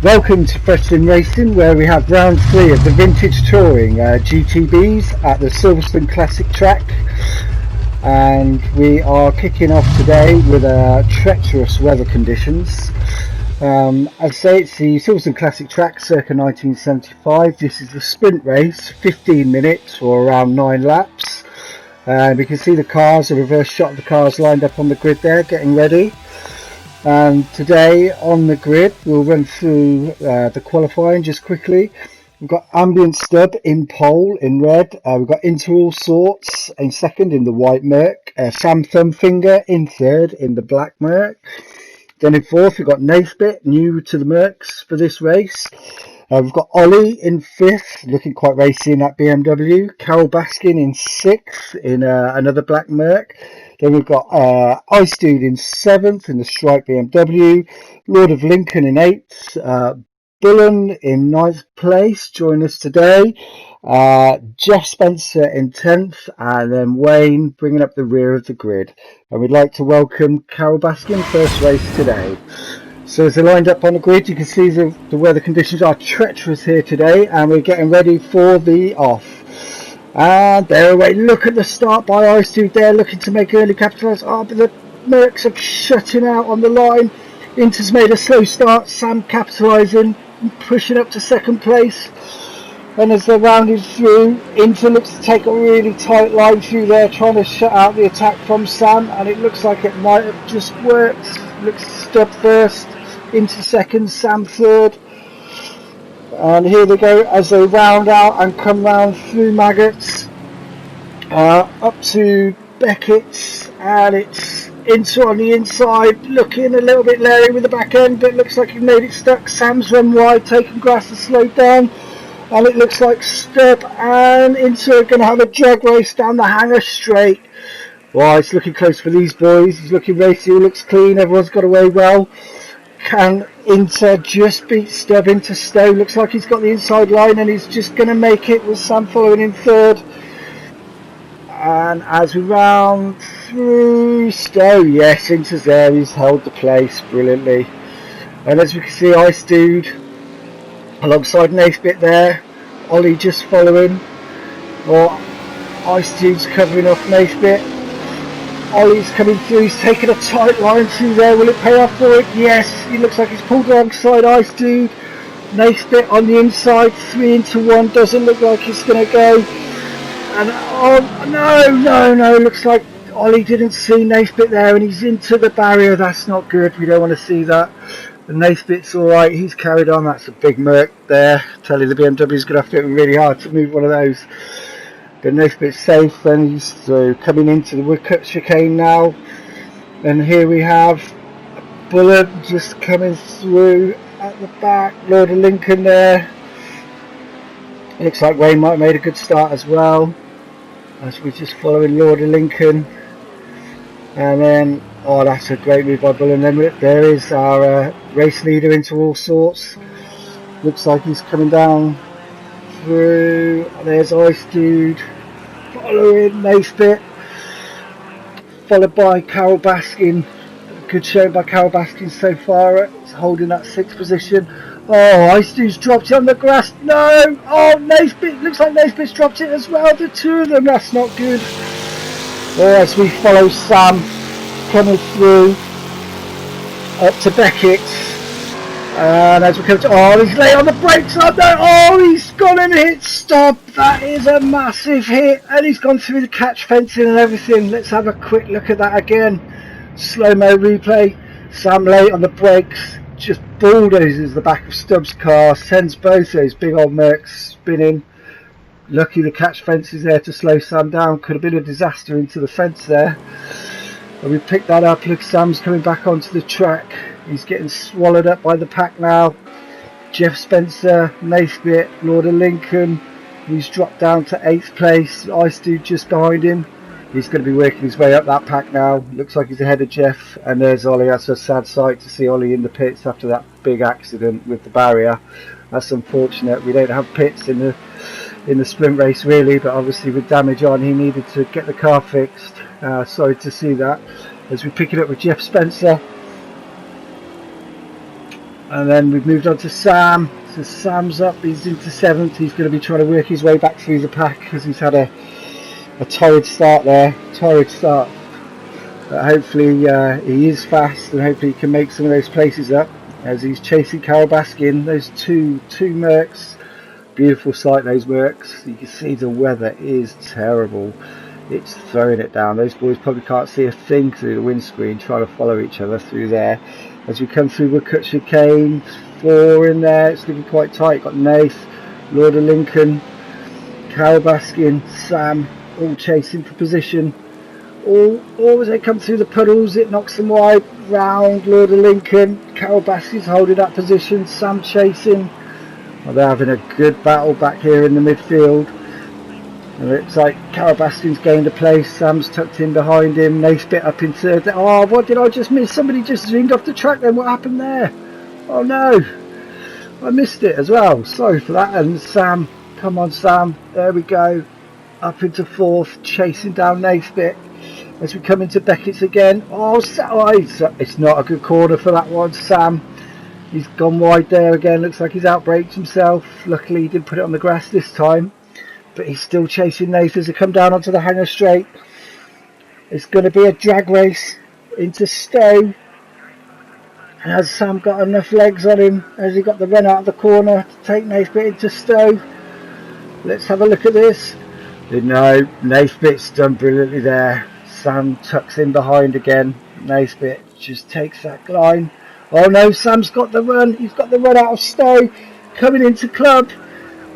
Welcome to Silverstone Racing, where we have round 3 of the Vintage Touring GTBs at the Silverstone Classic track, and we are kicking off today with treacherous weather conditions. As I say, it's the Silverstone Classic track circa 1975. This is the sprint race, 15 minutes or around 9 laps. We can see the cars, a reverse shot of the cars lined up on the grid there, getting ready. And today on the grid we'll run through the qualifying just quickly. We've got Ambient Stub in pole in red, we've got Into All Sorts in second in the white Merc, Sam Thumbfinger in third in the black Merc. Then in fourth we've got Nathbit, new to the Mercs for this race. We've got Ollie in fifth, looking quite racy in that BMW. Carol Baskin in sixth in another black Merc. Then we've got Ice Dude in seventh in the striped BMW. Lord of Lincoln in eighth. Bullen in ninth place, join us today. Jeff Spencer in 10th, and then Wayne bringing up the rear of the grid. And we'd like to welcome Carol Baskin, first race today. So as they're lined up on the grid, you can see the weather conditions are treacherous here today, and we're getting ready for the off. And they're away. Look at the start by Ice Dude there, looking to make early capitalise. Oh, but the Mercs are shutting out on the line. Inter's made a slow start. Sam capitalising, pushing up to second place. And as they're rounded through, Inter looks to take a really tight line through there, trying to shut out the attack from Sam. And it looks like it might have just worked. Looks Stub first, Inter second, Sam third. And here they go as they round out and come round through Maggots up to Beckett's, and it's Inter on the inside, looking a little bit leery with the back end, but it looks like he made it stuck. Sam's run wide, taking grass to slow down, and it looks like Stub and Inter are going to have a drag race down the hanger straight. Well, it's looking close for these boys. He's looking racy, he looks clean, everyone's got away well. Can Inter just beat Stub into Stowe? Looks like he's got the inside line and he's just going to make it, with Sam following in third. And as we round through Stowe, yes, Inter's there, he's held the place brilliantly. And as we can see, Ice Dude alongside Nathbit there, Ollie just following, or Ice Dude's covering off Nathbit. Ollie's coming through, he's taking a tight line through there. Will it pay off for it? Yes, he looks like he's pulled alongside Ice Dude. Nathbit on the inside, 3 into 1, doesn't look like he's going to go. And oh, no, looks like Ollie didn't see Nathbit there and he's into the barrier. That's not good, we don't want to see that. And Nathbit's alright, he's carried on. That's a big Merc there. I tell you, the BMW's going to have to hit him really hard to move one of those. But Nathbit's safe, and he's through, coming into the Woodcut chicane now. And here we have Bullet just coming through at the back. Lord of Lincoln there. Looks like Wayne might have made a good start as well, as we're just following Lord of Lincoln. And then, oh, that's a great move by Bullet. And then there is our race leader Into All Sorts. Looks like he's coming down through. There's Ice Dude following Nathbit, followed by Carol Baskin. Good show by Carol Baskin so far. It's holding that 6th position. Oh, Ice Dude's dropped it on the grass. No! Oh, Nathbit, looks like Nathbit's dropped it as well. The two of them, that's not good. Oh, as we follow Sam coming through up to Beckett's. And as we come to, oh, he's late on the brakes. Oh, no, oh, he's gone and hit Stub. That is a massive hit. And he's gone through the catch fencing and everything. Let's have a quick look at that again. Slow-mo replay. Sam late on the brakes. Just bulldozes the back of Stubbs' car. Sends both those big old Mercs spinning. Lucky the catch fence is there to slow Sam down. Could have been a disaster into the fence there. And we picked that up. Look, Sam's coming back onto the track. He's getting swallowed up by the pack now. Jeff Spencer, Nathbit, Lord of Lincoln. He's dropped down to 8th place. Ice Dude just behind him. He's going to be working his way up that pack now. Looks like he's ahead of Jeff. And there's Ollie. That's a sad sight to see Ollie in the pits after that big accident with the barrier. That's unfortunate. We don't have pits in the sprint race really, but obviously with damage on, he needed to get the car fixed. Sorry to see that. As we pick it up with Jeff Spencer. And then we've moved on to Sam. So Sam's up, he's into 7th. He's going to be trying to work his way back through the pack because he's had a torrid start there. Torrid start. But hopefully he is fast, and hopefully he can make some of those places up as he's chasing Carol Baskin. Those two Mercs. Beautiful sight, those Mercs. You can see the weather is terrible. It's throwing it down. Those boys probably can't see a thing through the windscreen, trying to follow each other through there. As we come through Woodcut Chicane, 4 in there. It's looking quite tight. Got Nath, Lord of Lincoln, Carol Baskin, Sam, all chasing for position. All as they come through the puddles, it knocks them wide. Round Lord of Lincoln, Carol Baskin's holding that position. Sam chasing. Well, they're having a good battle back here in the midfield. And it looks like Carol Baskin's gained a place. Sam's tucked in behind him. Nath bit up in 3rd. Oh, what did I just miss? Somebody just zoomed off the track then. What happened there? Oh no, I missed it as well. Sorry for that. And Sam, come on Sam. There we go. Up into 4th, chasing down Nath bit. As we come into Beckett's again. Oh, it's not a good corner for that one. Sam, he's gone wide there again. Looks like he's outbraked himself. Luckily he didn't put it on the grass this time. But he's still chasing Nath as they come down onto the hanger straight. It's going to be a drag race into Stowe. Has Sam got enough legs on him? Has he got the run out of the corner to take Nathbit into Stowe? Let's have a look at this. No, Nathbit's done brilliantly there. Sam tucks in behind again. Nathbit just takes that line. Oh no, Sam's got the run. He's got the run out of Stowe. Coming into club.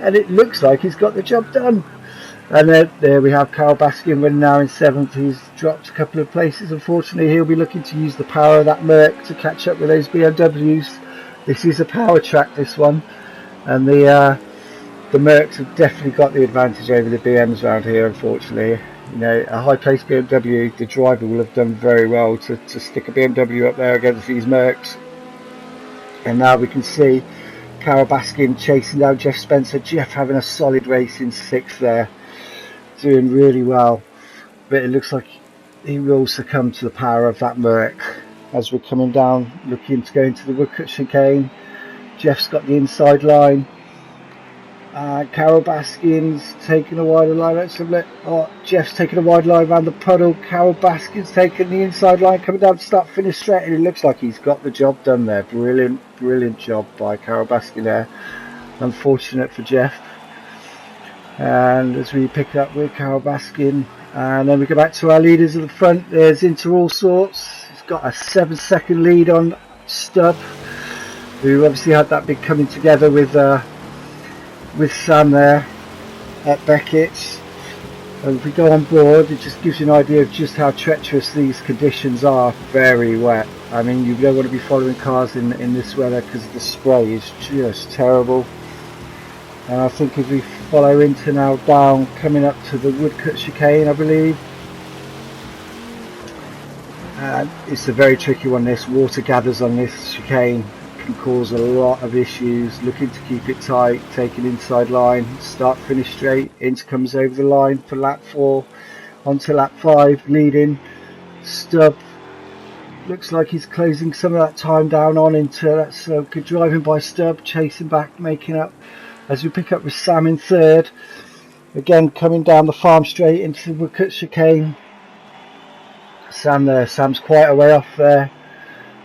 And it looks like he's got the job done. And there we have Carol Baskin running now in 7th. He's dropped a couple of places. Unfortunately, he'll be looking to use the power of that Merc to catch up with those BMWs. This is a power track, this one. And the Mercs have definitely got the advantage over the BMs around here, unfortunately. You know, a high-paced BMW, the driver will have done very well to stick a BMW up there against these Mercs. And now we can see Carol Baskin chasing down Jeff Spencer. Jeff having a solid race in 6th there, doing really well, but it looks like he will succumb to the power of that Merc. As we're coming down, looking to go into the Woodcut Chicane, Jeff's got the inside line. Carol Baskin's taking a wider line. Let's have a look. Oh, Jeff's taking a wide line around the puddle. Carol Baskin's taking the inside line, coming down to start finish straight, and it looks like he's got the job done there. Brilliant job by Carol Baskin there. Unfortunate for Jeff. And as we pick up with Carol Baskin, and then we go back to our leaders at the front. There's Into All Sorts. He's got a 7-second lead on Stubb, who obviously had that big coming together with Sam there at Beckett's. And if we go on board, it just gives you an idea of just how treacherous these conditions are. Very wet. I mean, you don't want to be following cars in this weather because the spray is just terrible. And I think as we follow into now down, coming up to the Woodcut Chicane, I believe. And it's a very tricky one, this. Water gathers on this chicane. Can cause a lot of issues. Looking to keep it tight, taking inside line, start finish straight. Inter comes over the line for lap 4 onto lap 5, leading. Stubb looks like he's closing some of that time down on Inter. That's good driving by Stubb, chasing back, making up as we pick up with Sam in 3rd. Again coming down the farm straight into the Woodcut Chicane. Sam there, Sam's quite a way off there.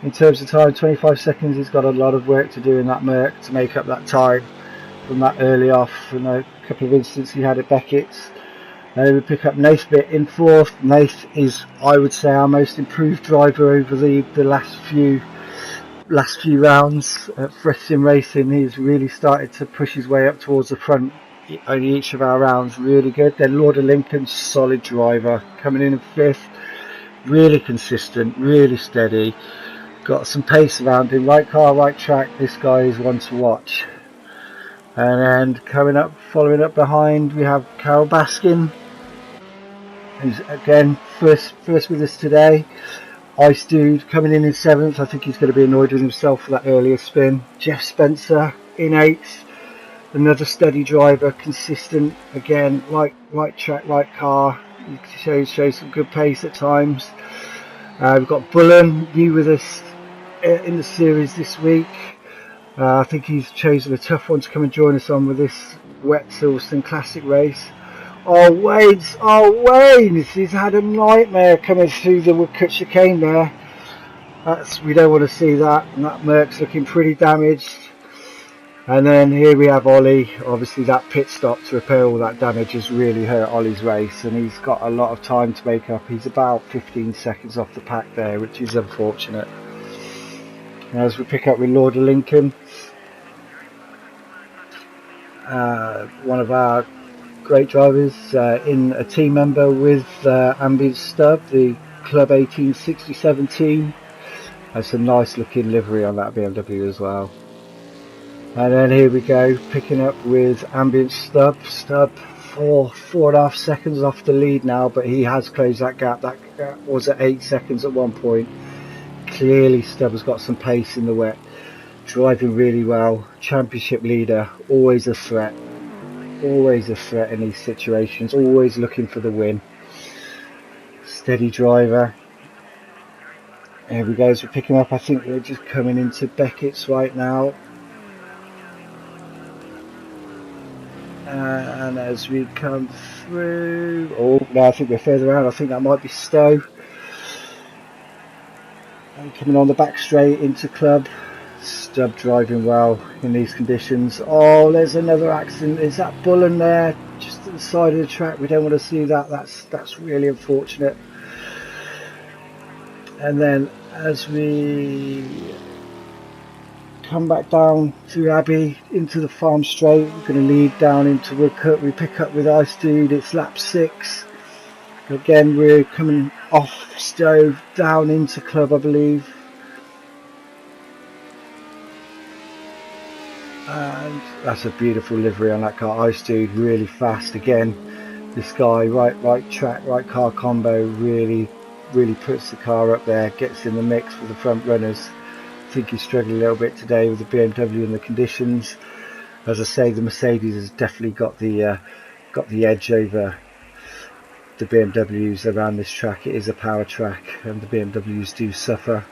In terms of time, 25 seconds, he's got a lot of work to do in that Merc to make up that time from that early off, from a couple of incidents he had at Beckett's. We pick up Nathbit in 4th. Nath is, I would say, our most improved driver over the last few rounds at Fresh Sim Racing. He's really started to push his way up towards the front in each of our rounds. Really good. Then Lord of Lincoln, solid driver, coming in 5th. Really consistent, really steady. Got some pace around him, right car, right track. This guy is one to watch. And then coming up, following up behind, we have Carol Baskin, who's again first with us today. Ice Dude coming in 7th. I think he's going to be annoyed with himself for that earlier spin. Jeff Spencer in 8th. Another steady driver, consistent. Again, right track, right car. He shows some good pace at times. We've got Bullen, new with us in the series this week. I think he's chosen a tough one to come and join us on with this wet Silverstone Classic race. Oh Wayne, he's had a nightmare coming through the Woodcut chicane there. We don't want to see that, and that Merc's looking pretty damaged. And then here we have Ollie. Obviously that pit stop to repair all that damage has really hurt Ollie's race, and he's got a lot of time to make up. He's about 15 seconds off the pack there, which is unfortunate. As we pick up with Lord of Lincoln, one of our great drivers, in a team member with Ambient Stub, the Club 1867 team. Has some nice looking livery on that BMW as well. And then here we go, picking up with Ambient Stub. Stub 4.5 seconds off the lead now, but he has closed that gap. That gap was at 8 seconds at one point. Clearly Stub has got some pace in the wet, driving really well. Championship leader, always a threat in these situations, always looking for the win. Steady driver. Here we go, as we're picking up, I think we're just coming into Beckett's right now. And as we come through, oh no, I think we're further out. I think that might be Stowe. And coming on the back straight into Club. Stub driving well in these conditions. Oh, there's another accident. Is that Bullen there, just at the side of the track? We don't want to see that. That's really unfortunate. And then as we come back down through Abbey into the farm straight, we're going to lead down into Woodcut. We pick up with Ice Dude. It's lap 6. Again, we're coming off Stowe down into Club, I believe. And that's a beautiful livery on that car. Ice Dude really fast again. This guy, right track, right car combo, really puts the car up there, gets in the mix with the front runners. I think he's struggling a little bit today with the BMW and the conditions. As I say, the Mercedes has definitely got the edge over the BMWs around this track. It is a power track, and the BMWs do suffer,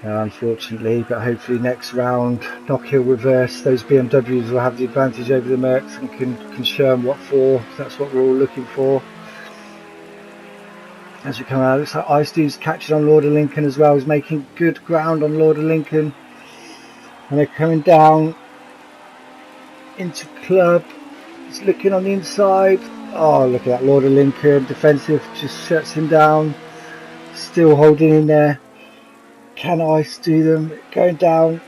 unfortunately. But hopefully next round, Knockhill reverse, those BMWs will have the advantage over the Mercs and can show them what for. That's what we're all looking for. As we come out, it looks like Ice Dude's catching on Lord of Lincoln as well. He's making good ground on Lord of Lincoln. And they're coming down into Club. He's looking on the inside. Oh, look at that, Lord of Lincoln. Defensive, just shuts him down. Still holding in there. Can Ice do them? Going down.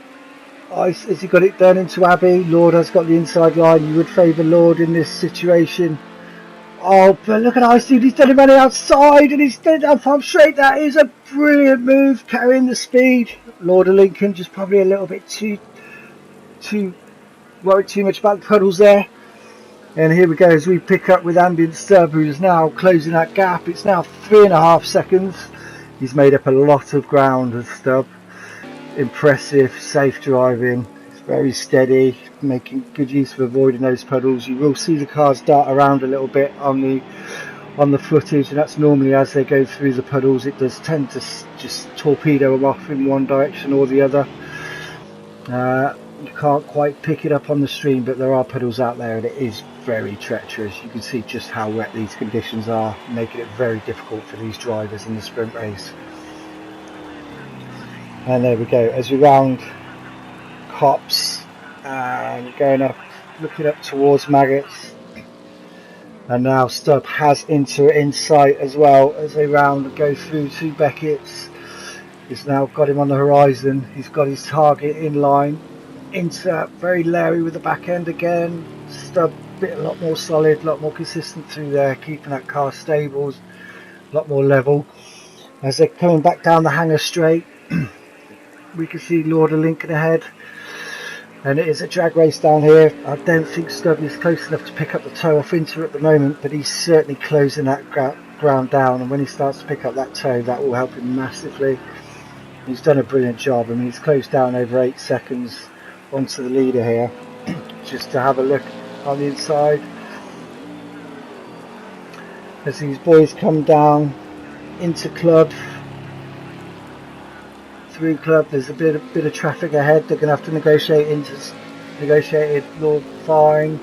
Ice, has he got it done into Abbey? Lord has got the inside line. You would favour Lord in this situation. Oh, but look at Ice Dude, he's done it on the outside and he's done that farm straight. That is a brilliant move, carrying the speed. Lord of Lincoln just probably a little bit too worried too much about the puddles there. And here we go as we pick up with Ambient Stub, who's now closing that gap. It's now 3.5 seconds. He's made up a lot of ground with Stub. Impressive, safe driving. It's very steady, making good use of avoiding those puddles. You will see the cars dart around a little bit on the footage, and that's normally as they go through the puddles. It does tend to just torpedo them off in one direction or the other. You can't quite pick it up on the stream, but there are puddles out there and it is very treacherous. You can see just how wet these conditions are, making it very difficult for these drivers in the sprint race. And there we go, as we round Cops and going up, looking up towards Maggots. And now Stubb has in sight as well as they round and go through to Beckett's. He's now got him on the horizon. He's got his target in line. Insert very Larry with the back end again. Stubb a lot more solid, a lot more consistent through there, keeping that car stable, a lot more level. As they're coming back down the hanger straight, we can see Lord of Lincoln ahead. And it is a drag race down here. I don't think Stubb is close enough to pick up the toe off Inter at the moment, but he's certainly closing that ground down, and when he starts to pick up that toe, that will help him massively. He's done a brilliant job. I mean, he's closed down over 8 seconds onto the leader here. Just to have a look on the inside as these boys come down into Club 3 Club. There's a bit of traffic ahead. They're going to have to negotiate Lord Fine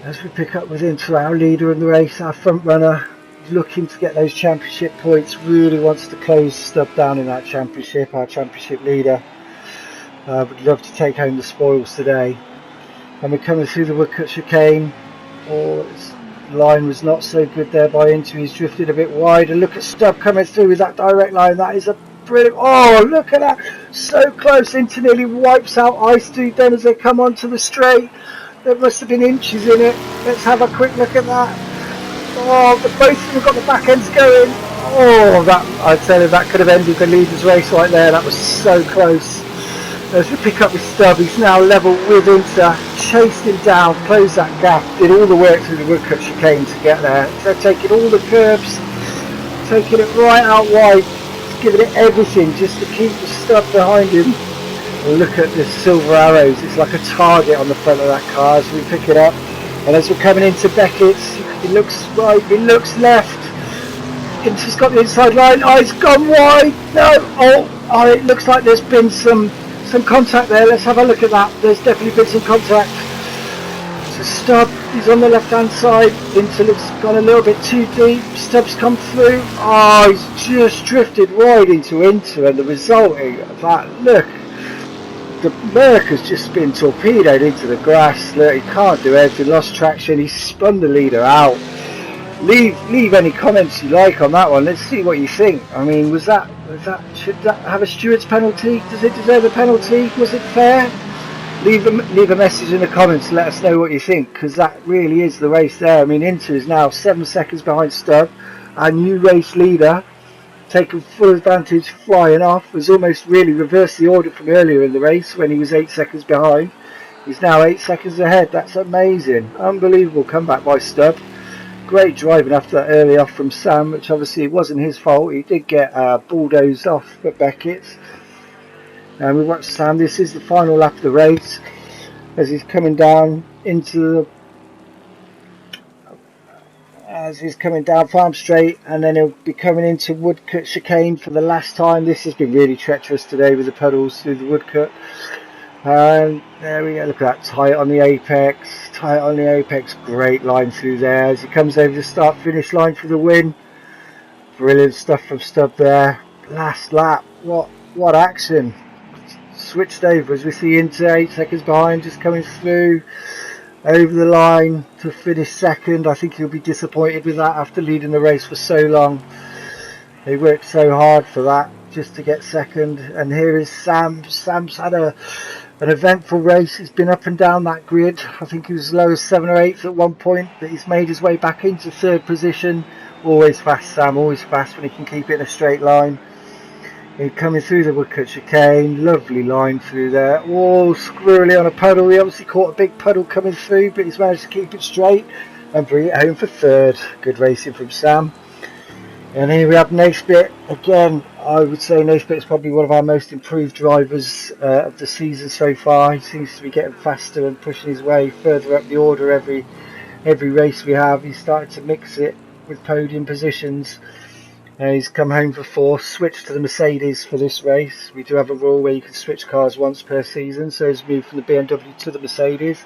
as we pick up into our leader in the race, our front runner, looking to get those championship points. Really wants to close Stubb down in that championship. Our championship leader would love to take home the spoils today. And we're coming through the Woodcut chicane. His line was not so good there by Into. He's drifted a bit wide, and look at Stubb coming through with that direct line. That is a brilliant, oh look at that, so close. Into nearly wipes out Ice Dude then as they come onto the straight. There must have been inches in it. Let's have a quick look at that. Oh, both of them have got the back ends going. Oh, that, I'd say that could have ended the leader's race right there. That was so close. As we pick up with Stubb, he's now level with Inter, chased him down, closed that gap, did all the work through the Woodcut chicane to get there. They're taking all the curbs, taking it right out wide, giving it everything just to keep the Stubb behind him. And look at the silver arrows, it's like a target on the front of that car as we pick it up. And as we're coming into Beckett's, it looks right, it looks left. Inter's got the inside line, oh, he's gone wide, no, oh, it looks like there's been some contact there. Let's have a look at that. There's definitely been some contact. So Stubb, he's on the left hand side. Inter looks gone a little bit too deep. Stubb's come through. Oh, he's just drifted wide into Inter, and the resulting of that, look, the Merc has just been torpedoed into the grass. Look, he can't do anything, lost traction, he spun the leader out. Leave any comments you like on that one. Let's see what you think. I mean, should that have a steward's penalty? Does it deserve a penalty? Was it fair? Leave a message in the comments to let us know what you think, because that really is the race there. I mean, Inter is now 7 seconds behind Stubb, our new race leader, taking full advantage, flying off, has almost really reversed the order from earlier in the race when he was 8 seconds behind. He's now 8 seconds ahead. That's amazing. Unbelievable comeback by Stubb. Great driving after that early off from Sam, which obviously wasn't his fault. He did get bulldozed off at Beckett's. And we watched Sam. This is the final lap of the race as he's coming down Farm Straight, and then he'll be coming into Woodcut chicane for the last time. This has been really treacherous today with the puddles through the Woodcut. And there we go, look at that, tight on the apex, great line through there as he comes over the start finish line for the win. Brilliant stuff from Stubb there. Last lap, what action. Switched over as we see Inter 8 seconds behind, just coming through over the line to finish second. I think he'll be disappointed with that after leading the race for so long. They worked so hard for that just to get second. And here is Sam. Sam's had an eventful race. He's been up and down that grid. I think he was as low as 7th or 8th at one point, but he's made his way back into 3rd position. Always fast, Sam, always fast when he can keep it in a straight line. He's coming through the Woodcut chicane, lovely line through there. Oh, squirrely on a puddle. He obviously caught a big puddle coming through, but he's managed to keep it straight and bring it home for 3rd. Good racing from Sam. And here we have Naisbitt. Again, I would say Naisbitt is probably one of our most improved drivers of the season so far. He seems to be getting faster and pushing his way further up the order every race we have. He's started to mix it with podium positions. He's come home for 4th, switched to the Mercedes for this race. We do have a rule where you can switch cars once per season, so he's moved from the BMW to the Mercedes.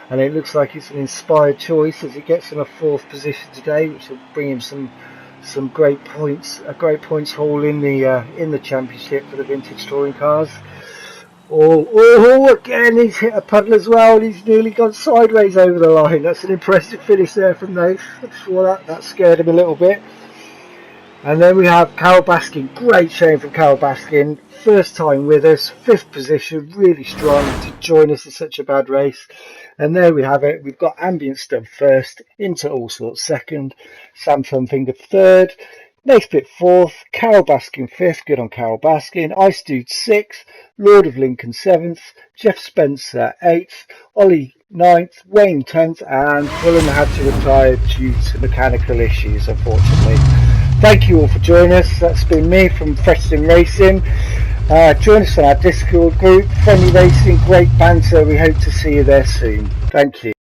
And it looks like it's an inspired choice as it gets him a 4th position today, which will bring him some great points, a great points haul in the championship for the vintage touring cars. Oh, again he's hit a puddle as well, and he's nearly gone sideways over the line. That's an impressive finish there from Nath. That scared him a little bit. And then we have Carol Baskin. Great showing from Carol Baskin. First time with us, 5th position, really strong to join us in such a bad race. And there we have it. We've got Ambient Stubb 1st, Into All Sorts 2nd, Sam Thumfinger 3rd, Naisbitt 4th, Carol Baskin 5th, good on Carol Baskin, Ice Dude 6th, Lord of Lincoln 7th, Jeff Spencer 8th, Ollie 9th, Wayne 10th, and Fulham had to retire due to mechanical issues, unfortunately. Thank you all for joining us. That's been me from Freshton Racing. Join us on our Discord group, friendly racing, great banter. We hope to see you there soon. Thank you.